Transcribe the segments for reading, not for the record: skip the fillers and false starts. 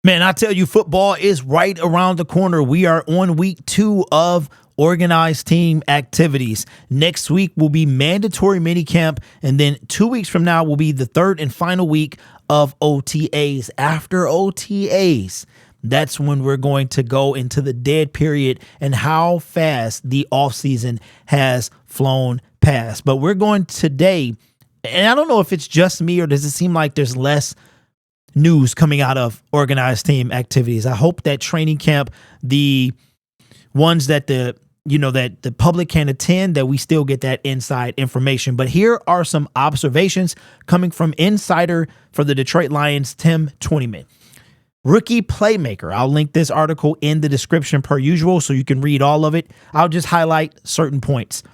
Man, I tell you, football is right around the corner. We are on week 2 of organized team activities. Next week will be mandatory minicamp, and then 2 weeks from now will be the third and final week of OTAs. After OTAs, that's when we're going to go into the dead period and how fast the offseason has flown past. But we're going today, and I don't know if it's just me or does it seem like there's less news coming out of organized team activities. I hope that training camp, the ones that the public can attend, that we still get that inside information. But here are some observations coming from insider for the Detroit Lions, TWENTYMAN. Rookie playmaker. I'll link this article in the description per usual so you can read all of it. I'll just highlight certain points.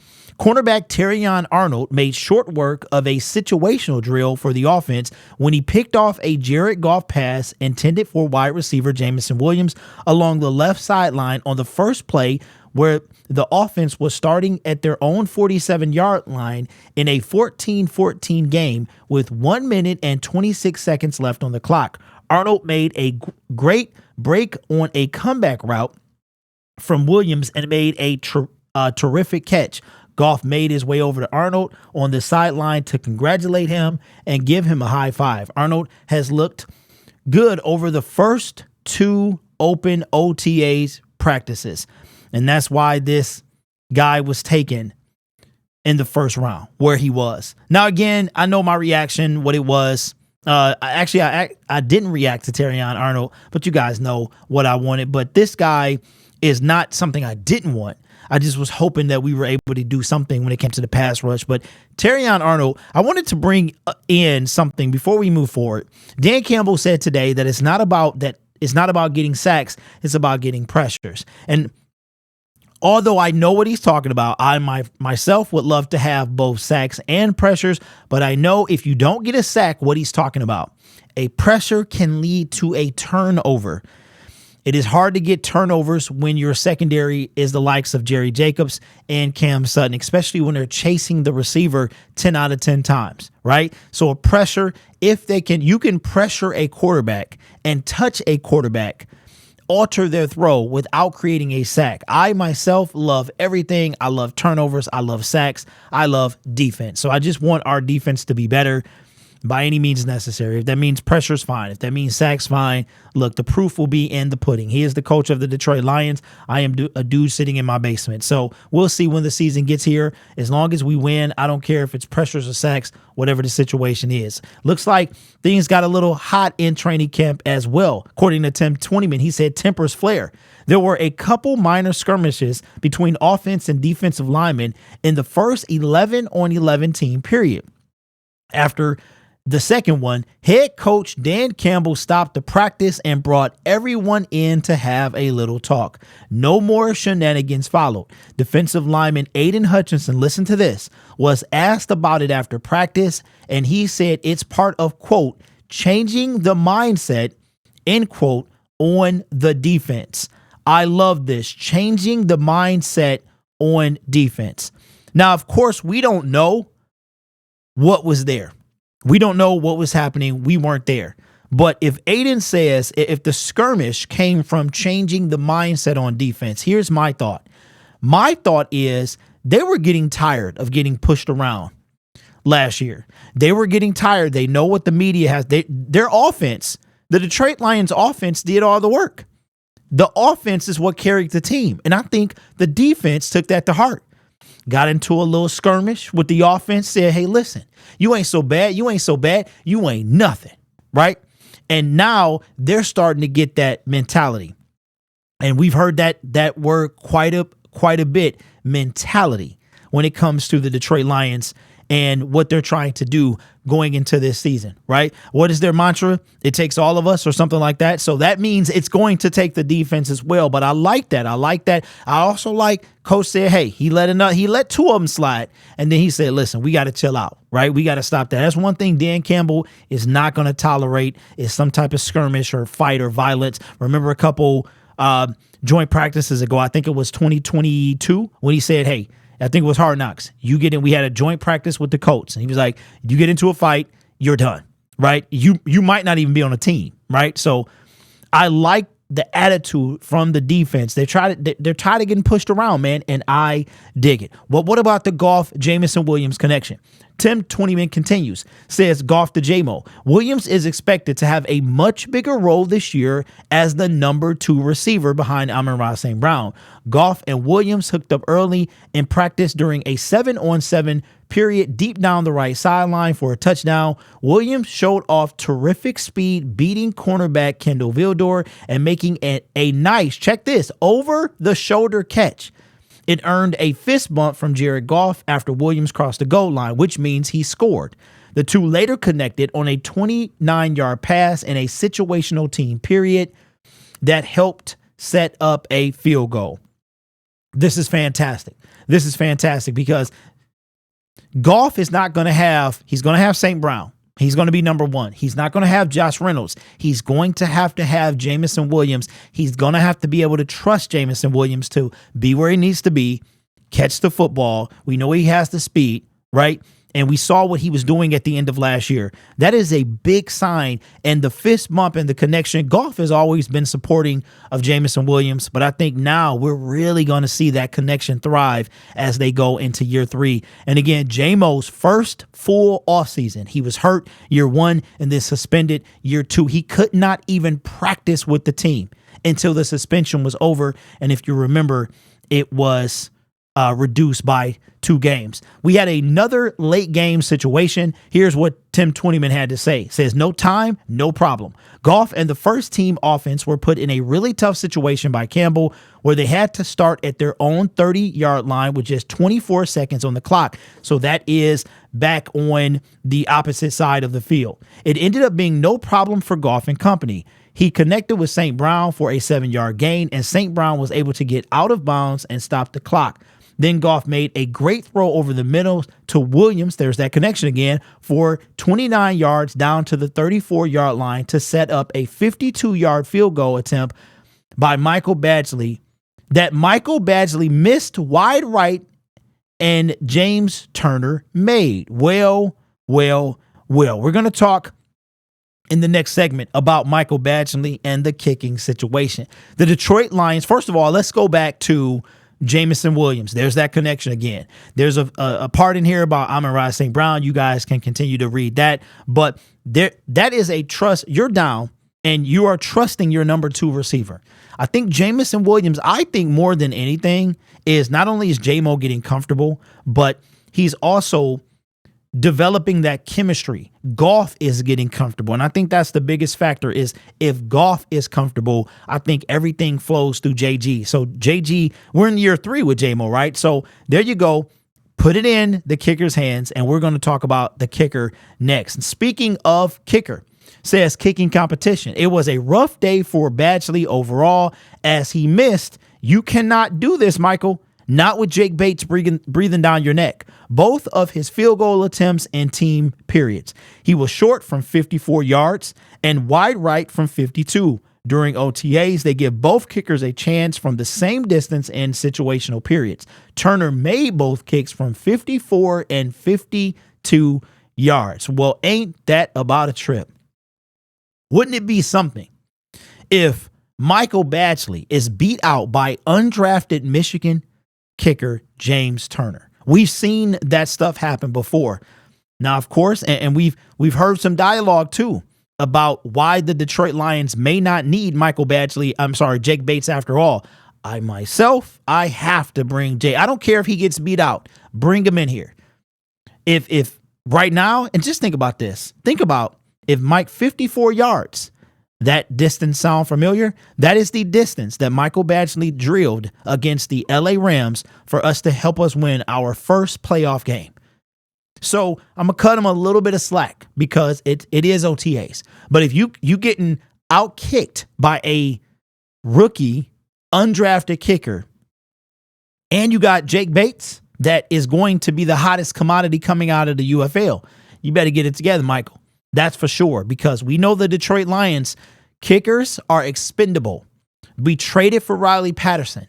Cornerback Terrion Arnold made short work of a situational drill for the offense when he picked off a Jared Goff pass intended for wide receiver Jameson Williams along the left sideline on the first play, where the offense was starting at their own 47-yard line in a 14-14 game with 1 minute and 26 seconds left on the clock. Arnold made a great break on a comeback route from Williams and made a terrific catch. Goff made his way over to Arnold on the sideline to congratulate him and give him a high five. Arnold has looked good over the first 2 open OTAs practices, and that's why this guy was taken in the first round where he was. Now, again, I know my reaction, what it was. I didn't react to Terrion Arnold, but you guys know what I wanted. But this guy is not something I didn't want. I just was hoping that we were able to do something when it came to the pass rush. But Terrion Arnold, I wanted to bring in something before we move forward. Dan Campbell said today that it's not about getting sacks, it's about getting pressures. And although I know what he's talking about, I myself would love to have both sacks and pressures, but I know if you don't get a sack, what he's talking about. A pressure can lead to a turnover. It is hard to get turnovers when your secondary is the likes of Jerry Jacobs and Cam Sutton, especially when they're chasing the receiver 10 out of 10 times, right? So a pressure, you can pressure a quarterback and touch a quarterback, alter their throw without creating a sack. I myself love everything. I love turnovers. I love sacks. I love defense. So I just want our defense to be better by any means necessary. If that means pressure's fine. If that means sacks, fine. Look, the proof will be in the pudding. He is the coach of the Detroit Lions. I am a dude sitting in my basement. So we'll see when the season gets here. As long as we win, I don't care if it's pressures or sacks, whatever the situation is. Looks like things got a little hot in training camp as well. According to TWENTYMAN, he said tempers flare. There were a couple minor skirmishes between offense and defensive linemen in the first 11-on-11 team period. After the second one, head coach Dan Campbell stopped the practice and brought everyone in to have a little talk. No more shenanigans followed. Defensive lineman Aiden Hutchinson, listen to this, was asked about it after practice, and he said it's part of, quote, changing the mindset, end quote, on the defense. I love this, changing the mindset on defense. Now, of course, we don't know what was there. We don't know what was happening. We weren't there. But if Aiden says, if the skirmish came from changing the mindset on defense, here's my thought. My thought is they were getting tired of getting pushed around last year. They were getting tired. They know what the media has. Their offense, the Detroit Lions offense, did all the work. The offense is what carried the team. And I think the defense took that to heart. Got into a little skirmish with the offense, said, hey, listen, you ain't so bad. You ain't so bad. You ain't nothing, right? And now they're starting to get that mentality. And we've heard that word quite a bit, mentality, when it comes to the Detroit Lions and what they're trying to do going into this season, right? What is their mantra? It takes all of us or something like that. So that means it's going to take the defense as well. But I like that. I also like coach said, hey, he let 2 of them slide. And then he said, listen, we got to chill out, right? We got to stop that. That's one thing Dan Campbell is not going to tolerate is some type of skirmish or fight or violence. Remember a couple joint practices ago, I think it was 2022, when he said, hey, I think it was Hard Knocks. We had a joint practice with the Colts, and he was like, you get into a fight, you're done, right? You might not even be on a team, right? So I like the attitude from the defense. They're tired of getting pushed around, man, and I dig it. Well, what about the Goff, Jameson, Williams connection? Tim 20man continues, says Goff to J-Mo. Williams is expected to have a much bigger role this year as the number 2 receiver behind Amon-Ra St. Brown. Goff and Williams hooked up early in practice during a 7-on-7 period deep down the right sideline for a touchdown. Williams showed off terrific speed, beating cornerback Kendall Vildor and making a nice, check this, over-the-shoulder catch. It earned a fist bump from Jared Goff after Williams crossed the goal line, which means he scored. The two later connected on a 29-yard pass in a situational team period that helped set up a field goal. This is fantastic. This is fantastic because Goff is not going to have, he's going to have St. Brown. He's going to be number 1. He's not going to have Josh Reynolds. He's going to have Jameson Williams. He's going to have to be able to trust Jameson Williams to be where he needs to be, catch the football. We know he has the speed, right? And we saw what he was doing at the end of last year. That is a big sign. And the fist bump and the connection, Goff has always been supporting of Jameson Williams, but I think now we're really going to see that connection thrive as they go into year 3. And again, J-Mo's first full offseason. He was hurt year 1 and then suspended year 2. He could not even practice with the team until the suspension was over. And if you remember, it was reduced by 2 games. We had another late game situation. Here's what Tim 20man had to say. Says, no time, no problem. Goff and the first team offense were put in a really tough situation by Campbell where they had to start at their own 30-yard line with just 24 seconds on the clock. So that is back on the opposite side of the field. It ended up being no problem for Goff and company. He connected with St. Brown for a 7-yard gain, and St. Brown was able to get out of bounds and stop the clock. Then Goff made a great throw over the middle to Williams. There's that connection again for 29 yards down to the 34-yard line to set up a 52-yard field goal attempt by Michael Badgley that Michael Badgley missed wide right and James Turner made. Well. We're going to talk in the next segment about Michael Badgley and the kicking situation. The Detroit Lions, first of all, let's go back to Jameson Williams. There's that connection again. There's a part in here about Amon-Ra St. Brown. You guys can continue to read that. But that is a trust. You're down and you are trusting your number 2 receiver. I think Jameson Williams, I think more than anything, is not only is J-Mo getting comfortable, but he's also developing that chemistry. Goff is getting comfortable. And I think that's the biggest factor is if Goff is comfortable, I think everything flows through JG. So JG, we're in year 3 with J-Mo, right? So there you go. Put it in the kicker's hands, and we're going to talk about the kicker next. And speaking of kicker, says kicking competition. It was a rough day for Badgley overall as he missed. You cannot do this, Michael. Not with Jake Bates breathing down your neck. Both of his field goal attempts and team periods. He was short from 54 yards and wide right from 52. During OTAs, they give both kickers a chance from the same distance in situational periods. Turner made both kicks from 54 and 52 yards. Well, ain't that about a trip? Wouldn't it be something if Michael Badgley is beat out by undrafted Michigan kicker James Turner? We've seen that stuff happen before. Now, of course, and we've heard some dialogue too about why the Detroit Lions may not need Jake Bates after all. I have to bring Jay. I don't care if he gets beat out. Bring him in here. If right now, and just think about this. Think about if Mike 54 yards. That distance sound familiar? That is the distance that Michael Badgley drilled against the LA Rams for us to help us win our first playoff game. So I'm going to cut him a little bit of slack because it is OTAs. But if you getting out-kicked by a rookie, undrafted kicker, and you got Jake Bates, that is going to be the hottest commodity coming out of the UFL, you better get it together, Michael. That's for sure, because we know the Detroit Lions kickers are expendable. We traded for Riley Patterson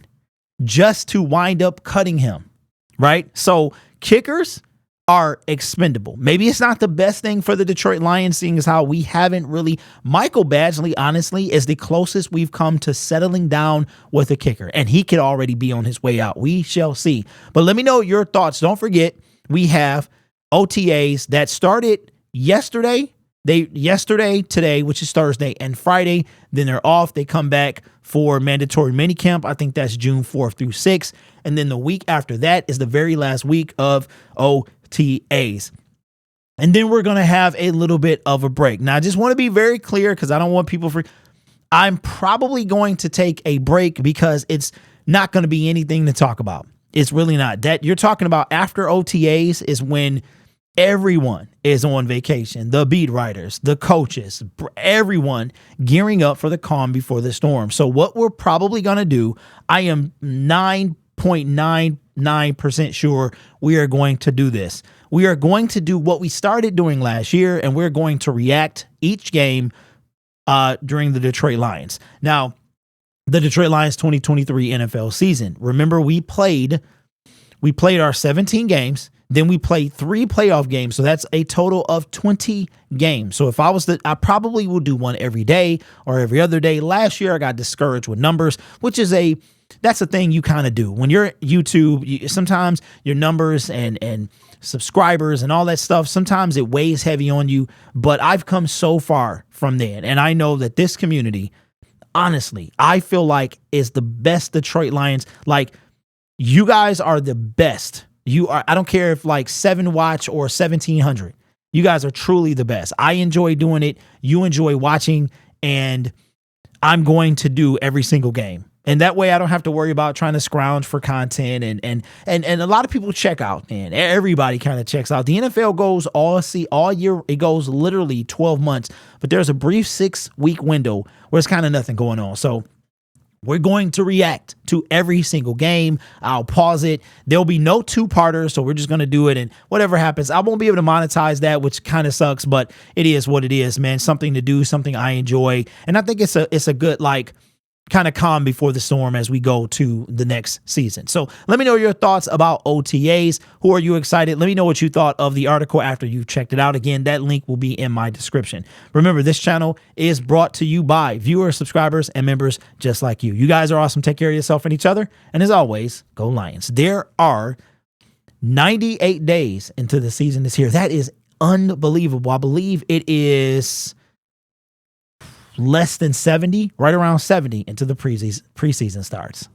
just to wind up cutting him, right? So kickers, are expendable. Maybe it's not the best thing for the Detroit Lions, seeing as how we haven't really. Michael Badgley, honestly, is the closest we've come to settling down with a kicker, and he could already be on his way out. We shall see. But let me know your thoughts. Don't forget, we have OTAs that started yesterday. Today, which is Thursday, and Friday. Then they're off. They come back for mandatory minicamp. I think that's June 4th through 6th. And then the week after that is the very last week of OTAs. And then we're going to have a little bit of a break. Now, I just want to be very clear because I don't want people I'm probably going to take a break because it's not going to be anything to talk about. It's really not. That you're talking about after OTAs is when everyone is on vacation. The beat writers, the coaches, everyone gearing up for the calm before the storm. So what we're probably going to do, I am 9.99% sure we are going to do this. We are going to do what we started doing last year, and we're going to react each game during the Detroit Lions. Now, the Detroit Lions 2023 NFL season. Remember, we played our 17 games. Then we played 3 playoff games. So that's a total of 20 games. So if I probably will do one every day or every other day. Last year, I got discouraged with numbers, which is that's a thing you kind of do. When you're YouTube, sometimes your numbers and subscribers and all that stuff, sometimes it weighs heavy on you. But I've come so far from there. And I know that this community, honestly, I feel like is the best Detroit Lions. Like, you guys are the best. I don't care if like 7 watch or 1,700. You guys are truly the best. I enjoy doing it. You enjoy watching, and I'm going to do every single game. And that way I don't have to worry about trying to scrounge for content and a lot of people check out, and everybody kind of checks out. The NFL goes all year. It goes literally 12 months, but there's a brief 6-week window where it's kind of nothing going on. So we're going to react to every single game. I'll pause it. There'll be no 2-parters, so we're just going to do it, and whatever happens, I won't be able to monetize that, which kind of sucks, but it is what it is, man. Something to do, something I enjoy, and I think it's a good, like, kind of calm before the storm as we go to the next season. So let me know your thoughts about OTAs. Who are you excited? Let me know what you thought of the article after you've checked it out. Again, that link will be in my description. Remember, this channel is brought to you by viewers, subscribers, and members just like you. You guys are awesome. Take care of yourself and each other. And as always, go Lions. There are 98 days into the season this year. That is unbelievable. I believe it is less than 70, right around 70 into the preseason starts.